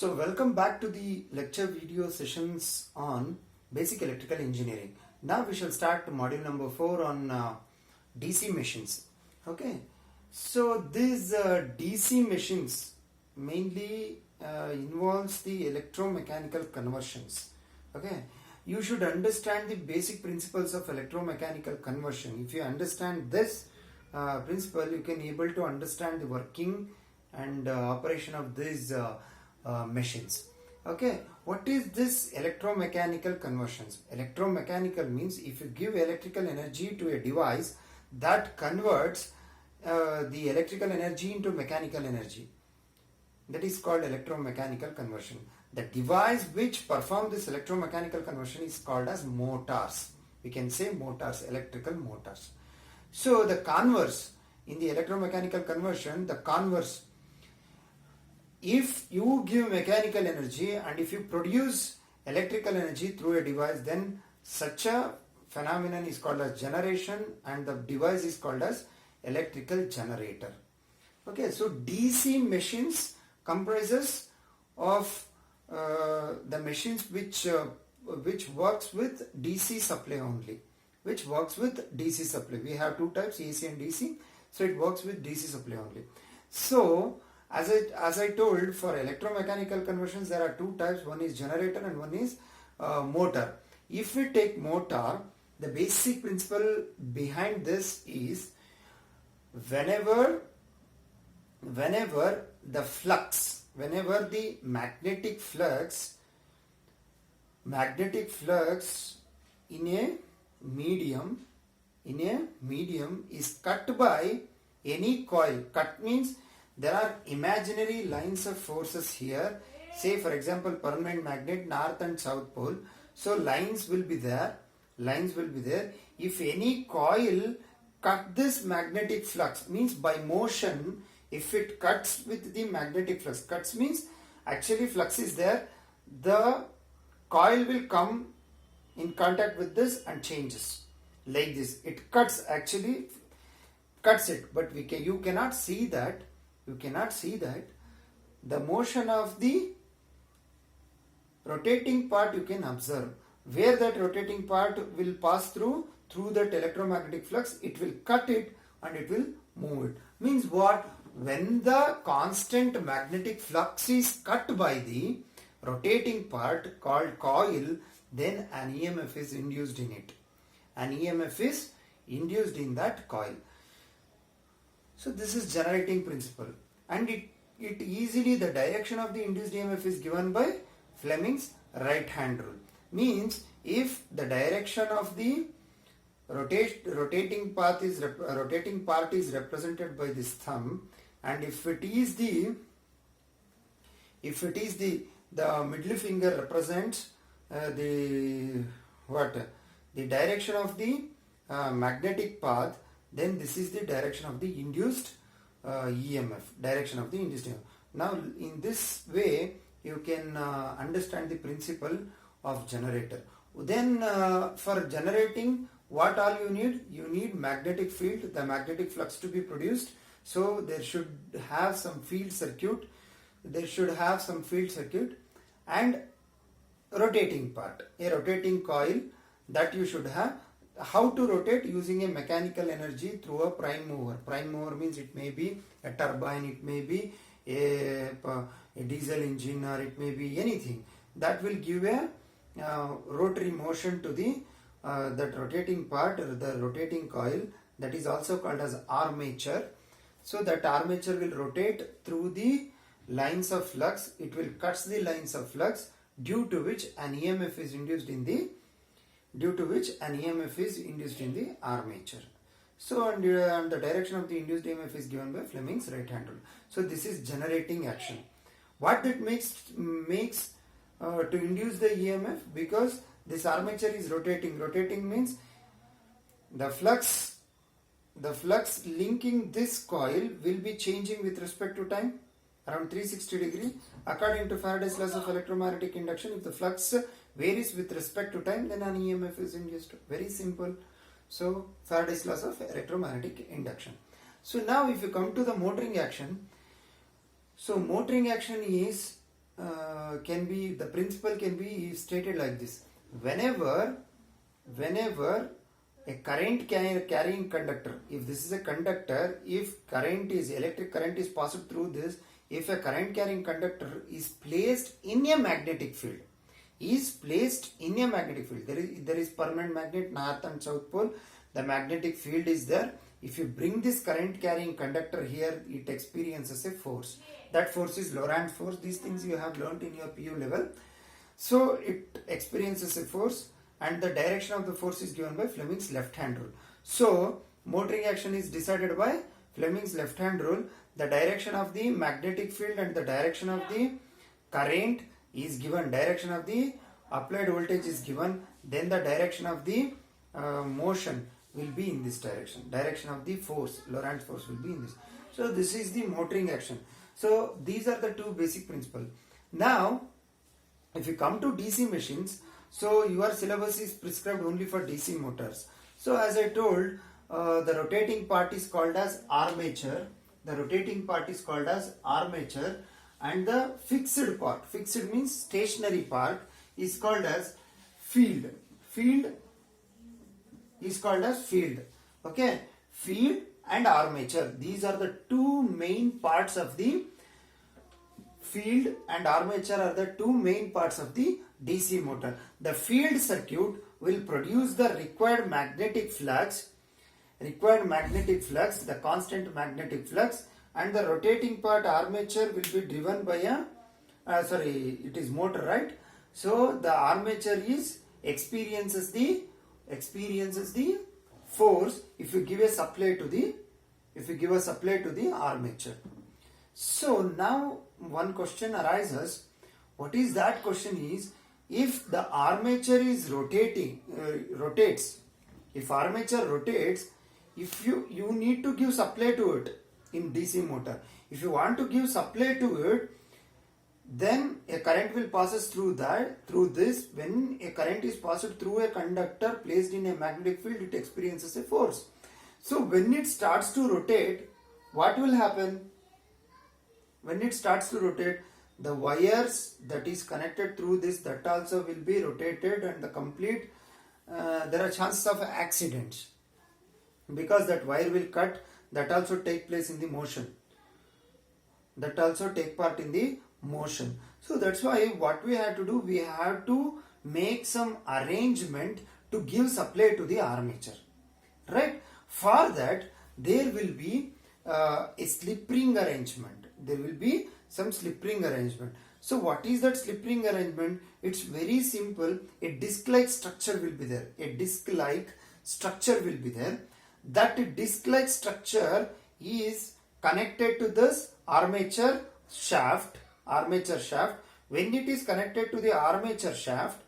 So welcome back to the lecture video sessions on basic electrical engineering. Now we shall start module number 4 on DC machines. Okay, so these DC machines mainly involves the electromechanical conversions. Okay, you should understand the basic principles of electromechanical conversion. If you understand this principle, you can able to understand the working and operation of these machines. Okay, what is this electromechanical conversions? Electromechanical means if you give electrical energy to a device, that converts the electrical energy into mechanical energy. That is called electromechanical conversion. The device which perform this electromechanical conversion is called as motors. We can say motors, electrical motors. So the converse in the electromechanical conversion, the converse, if you give mechanical energy and if you produce electrical energy through a device, then such a phenomenon is called as generation and the device is called as electrical generator. Okay, so DC machines comprises of the machines which works with DC supply only, which works with DC supply. We have two types, AC and DC, so it works with DC supply only. So as I told, for electromechanical conversions there are two types, one is generator and one is motor. If we take motor, the basic principle behind this is whenever the flux, whenever the magnetic flux in a medium is cut by any coil. Cut means there are imaginary lines of forces here. Say for example permanent magnet, north and south pole. So lines will be there. If any coil cut this magnetic flux, means by motion, if it cuts with the magnetic flux, cuts means actually flux is there, the coil will come in contact with this and changes like this. It cuts, actually cuts it, but you cannot see that. The motion of the rotating part you can observe. Where that rotating part will pass through that electromagnetic flux, it will cut it and it will move it. Means what? When the constant magnetic flux is cut by the rotating part called coil, then an EMF is induced in it. An EMF is induced in that coil. So this is generating principle, and it easily, the direction of the induced EMF is given by Fleming's right hand rule. Means if the direction of the rotating part is represented by this thumb, and if it is the middle finger represents the direction of the magnetic path, then this is the direction of the induced EMF, Now in this way you can understand the principle of generator. Then for generating, what all you need magnetic field, the magnetic flux to be produced. So there should have some field circuit, and rotating part, a rotating coil that you should have. How to rotate? Using a mechanical energy through a prime mover. Prime mover means it may be a turbine, it may be a diesel engine, or it may be anything that will give a rotary motion to the that rotating part, or the rotating coil, that is also called as armature. So that armature will rotate through the lines of flux. It will cut the lines of flux, due to which an EMF is induced in the armature. So and the direction of the induced EMF is given by Fleming's right hand rule. So this is generating action. What that makes to induce the EMF? Because this armature is rotating. Rotating means the flux linking this coil will be changing with respect to time around 360 degree. According to Faraday's laws of electromagnetic induction, if the flux varies with respect to time, then an EMF is induced. Very simple. So Faraday's laws of electromagnetic induction. So now if you come to the motoring action, so motoring action is can be, the principle can be stated like this. Whenever a current carrying conductor, if this is a conductor, if current is, electric current is passed through this, if a current carrying conductor is placed in a magnetic field, there is permanent magnet, north and south pole, the magnetic field is there. If you bring this current carrying conductor here, it experiences a force. That force is Lorentz force. These things you have learnt in your PU level. So it experiences a force, and the direction of the force is given by Fleming's left hand rule. So motoring action is decided by Fleming's left hand rule. The direction of the magnetic field and the direction of the current is given. Direction of the applied voltage is given. Then the direction of the motion will be in this direction. Direction of the force, Lorentz force, will be in this. So this is the motoring action. So these are the two basic principles. Now, if you come to DC machines, so your syllabus is prescribed only for DC motors. So as I told, the rotating part is called as armature. The rotating part is called as armature, and the fixed part, fixed means stationary part, is called as field. Field is called as field. Okay, field and armature, these are the two main parts of the field, and armature are the two main parts of the DC motor. The field circuit will produce the required magnetic flux, the constant magnetic flux, and the rotating part, armature, will be driven by a it is motor, right? So the armature experiences the force if you give a supply to the armature. So now one question arises. What is that question is, if the armature is rotates, if armature rotates, if you need to give supply to it in DC motor. If you want to give supply to it, then a current will passes through this. When a current is passed through a conductor placed in a magnetic field, it experiences a force. So when it starts to rotate, what will happen? When it starts to rotate, the wires that is connected through this, that also will be rotated, and the complete there are chances of accidents, because that wire will cut. That also take place in the motion. That also take part in the motion. So that's why what we have to do, we have to make some arrangement to give supply to the armature, right? For that, there will be a slip ring arrangement. There will be some slip ring arrangement. So what is that slip ring arrangement? It's very simple. A disc-like structure will be there. That disc-like structure is connected to this armature shaft. When it is connected to the armature shaft,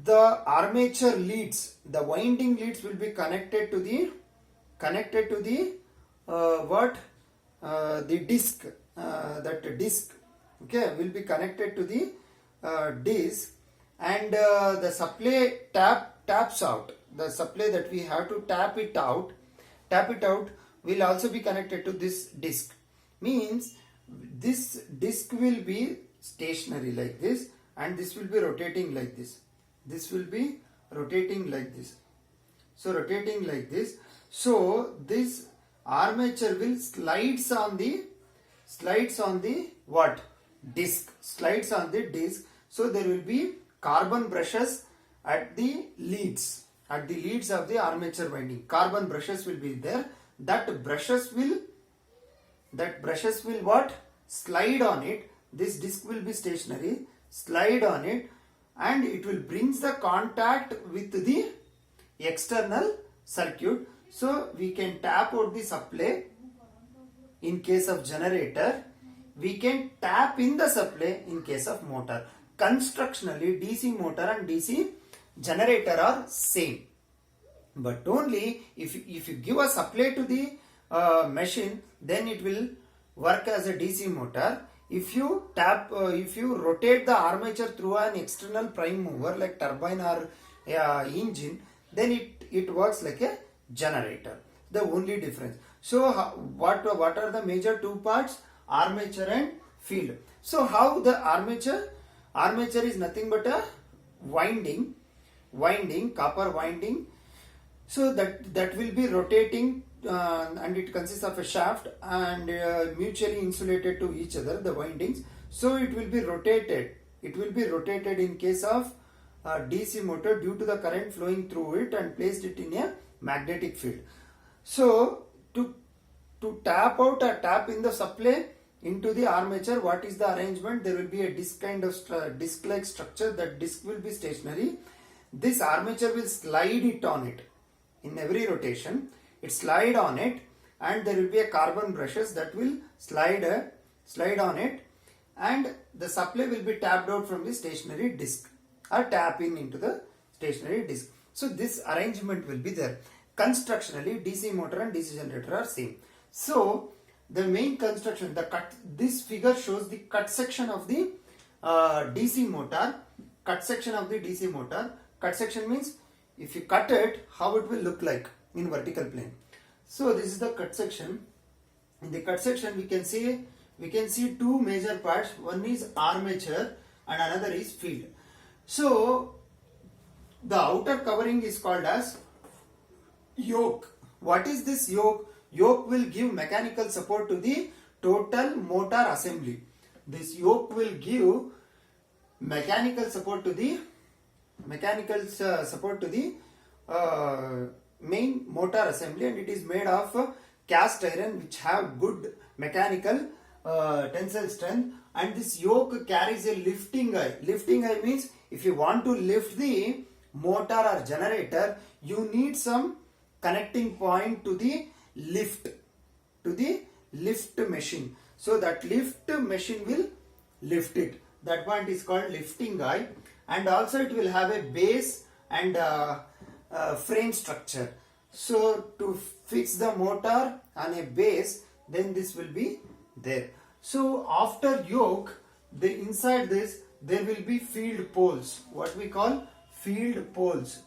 the armature leads, the winding leads will be connected to the disc. That disc, okay, will be connected to the disc, and the supply taps out. The supply that we have to tap it out will also be connected to this disc. Means this disc will be stationary like this, and this will be rotating like this. This will be rotating like this. So rotating like this. So this armature will slides on the what? Disc. Slides on the disc. So there will be carbon brushes at the leads. At the leads of the armature winding, carbon brushes will be there. That brushes will what? Slide on it. This disc will be stationary. Slide on it, and it will brings the contact with the external circuit. So we can tap out the supply in case of generator. We can tap in the supply in case of motor. Constructionally, DC motor and DC generator are same, but only if you give a supply to the machine, then it will work as a DC motor. If you rotate the armature through an external prime mover like turbine or engine, then it works like a generator. The only difference. So what are the major two parts? Armature and field. So how the armature? Armature is nothing but a winding, copper winding. So that will be rotating, and it consists of a shaft and mutually insulated to each other, the windings. So it will be rotated. It will be rotated in case of DC motor due to the current flowing through it and placed it in a magnetic field. So to tap out or tap in the supply into the armature, what is the arrangement? There will be a disc kind of disc-like structure. That disc will be stationary. This armature will slide it on it. In every rotation, it slide on it, and there will be a carbon brushes that will slide on it, and the supply will be tapped out from the stationary disc or tap in into the stationary disc. So this arrangement will be there. Constructionally, DC motor and DC generator are same. So the main construction, this figure shows the cut section of the DC motor. Cut section of the DC motor. Cut section means if you cut it, how it will look like in vertical plane. So this is the cut section. In the cut section, we can see two major parts. One is armature and another is field. So the outer covering is called as yoke. What is this yoke? Yoke will give mechanical support to the total motor assembly. This yoke will give mechanical support to the main motor assembly, and it is made of cast iron which have good mechanical tensile strength, and this yoke carries a lifting eye. Lifting eye means if you want to lift the motor or generator, you need some connecting point to the lift machine. So that lift machine will lift it. That point is called lifting eye. And also it will have a base and frame structure. So to fix the motor on a base, then this will be there. So after yoke, inside this there will be field poles. What we call field poles.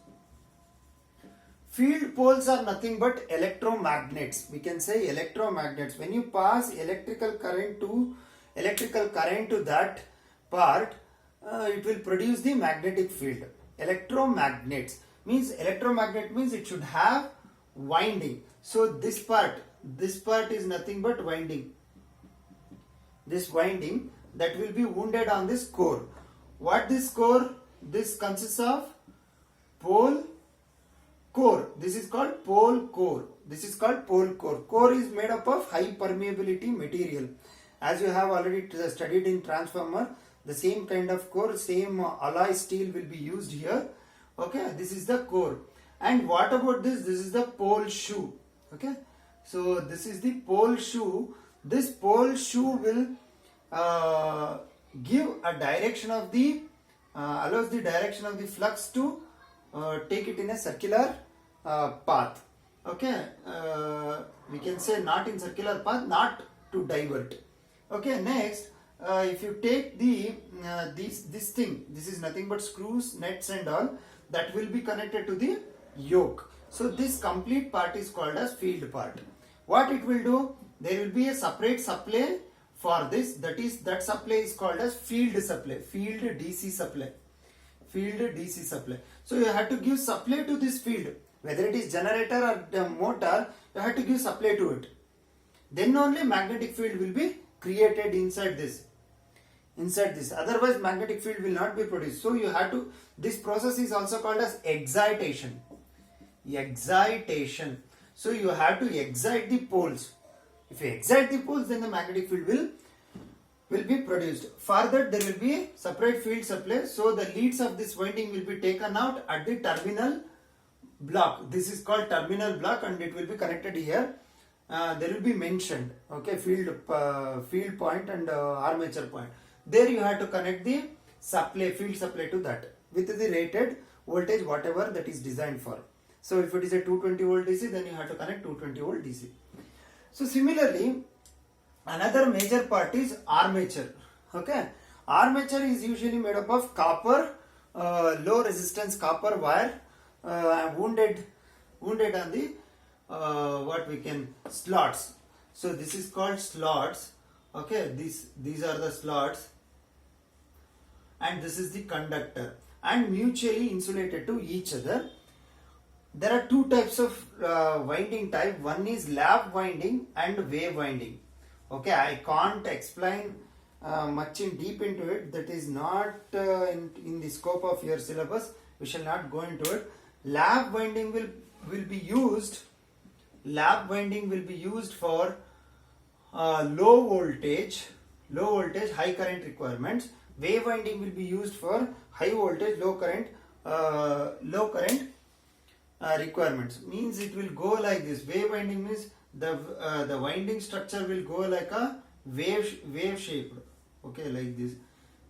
Field poles are nothing but electromagnets. We can say electromagnets. When you pass electrical current to that part, it will produce the magnetic field. Electromagnet means it should have winding. So this part is nothing but winding. This winding that will be wounded on this core. What this core? This consists of pole core. This is called pole core. Core is made up of high permeability material. As you have already studied in transformer, the same kind of core, same alloy steel will be used here. Okay, this is the core. And what about this? This is the pole shoe. Okay, so this is the pole shoe. This pole shoe will give a direction of the allows the direction of the flux to take it in a circular path. Okay, we can say not in circular path, not to divert. Okay, next, if you take this thing, this is nothing but screws, nuts and all, that will be connected to the yoke. So this complete part is called as field part. What it will do? There will be a separate supply for this. That supply is called as field supply, field DC supply. So you have to give supply to this field, whether it is generator or the motor. You have to give supply to it. Then only magnetic field will be created inside this. Otherwise magnetic field will not be produced. So you have to, this process is also called as excitation. So you have to excite the poles. If you excite the poles, then the magnetic field will be produced. Further, there will be separate field supply. So the leads of this winding will be taken out at the terminal block. This is called terminal block, and it will be connected here. There will be mentioned, okay, field point and armature point. There you have to connect the field supply to that with the rated voltage, whatever that is designed for. So if it is a 220 volt DC, then you have to connect 220 volt DC. So similarly, another major part is armature. Okay, armature is usually made up of copper, low resistance copper wire, wounded on the slots. So this is called slots. Okay, these are the slots, and this is the conductor, and mutually insulated to each other. There are two types of winding type. One is lap winding and wave winding. Okay, I can't explain much in deep into it. That is not in the scope of your syllabus. We shall not go into it. Lap winding will be used. Lap winding will be used for low voltage, high current requirements. Wave winding will be used for high voltage, low current requirements. Means it will go like this. Wave winding means the winding structure will go like a wave shaped. Okay, like this.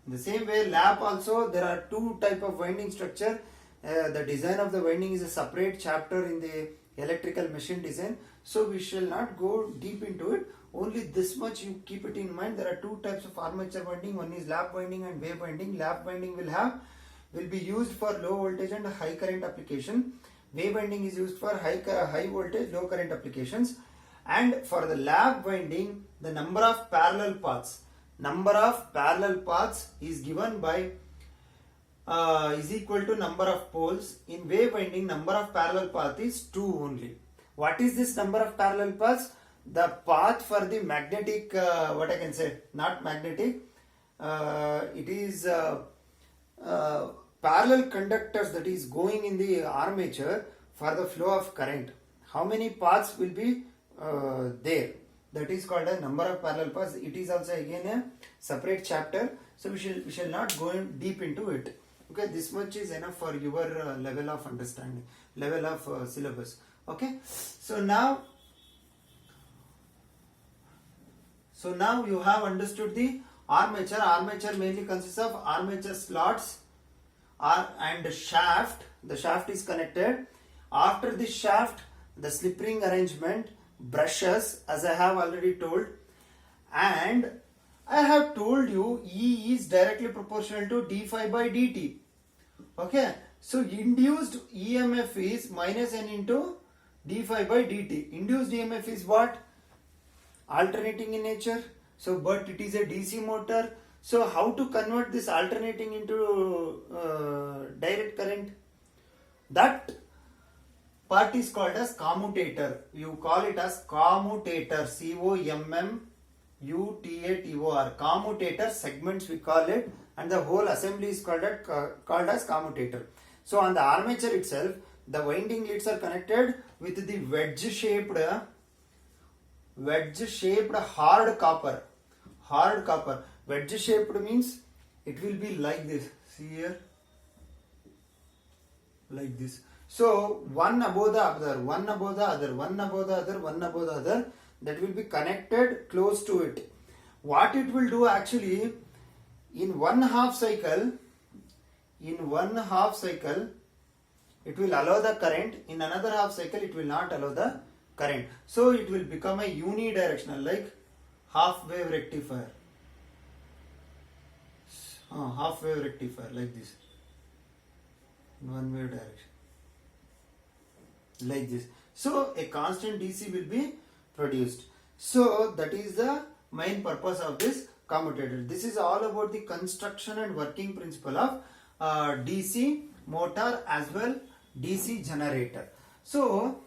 In the same way, lap also there are two type of winding structure. The design of the winding is a separate chapter in the electrical machine design. So we shall not go deep into it. Only this much you keep it in mind. There are two types of armature winding. One is lap winding and wave winding. Lap winding will be used for low voltage and high current application. Wave winding is used for high voltage, low current applications. And for the lap winding, the number of parallel paths is given by is equal to number of poles. In wave winding, number of parallel path is 2 only. What is this number of parallel paths? The path for the magnetic, what I can say, not magnetic, it is parallel conductors that is going in the armature for the flow of current. How many paths will be there? That is called a number of parallel paths. It is also again a separate chapter. So we shall not go in deep into it. Okay, this much is enough for your level of understanding, level of syllabus. Okay, so now you have understood the armature. Armature mainly consists of armature slots and shaft. The shaft is connected. After this shaft, the slip ring arrangement, brushes, as I have already told, and I have told you E is directly proportional to d phi by dt. Okay, so induced EMF is minus n into d phi by dt. Induced EMF is what? Alternating in nature. So, but it is a DC motor. So, how to convert this alternating into direct current? That part is called as commutator. You call it as commutator. COMMUTATOR. Commutator segments we call it, and the whole assembly is called as commutator. So, on the armature itself, the winding leads are connected with the wedge shaped hard copper. Wedge shaped means it will be like this. See here, like this. So one above the other, that will be connected close to it. What it will do actually, in one half cycle, it will allow the current. In another half cycle, it will not allow the current. So it will become a unidirectional, like half wave rectifier. Half wave rectifier, like this. In one wave direction. Like this. So a constant DC will be produced. So that is the main purpose of this commutator. This is all about the construction and working principle of DC motor as well DC generator. So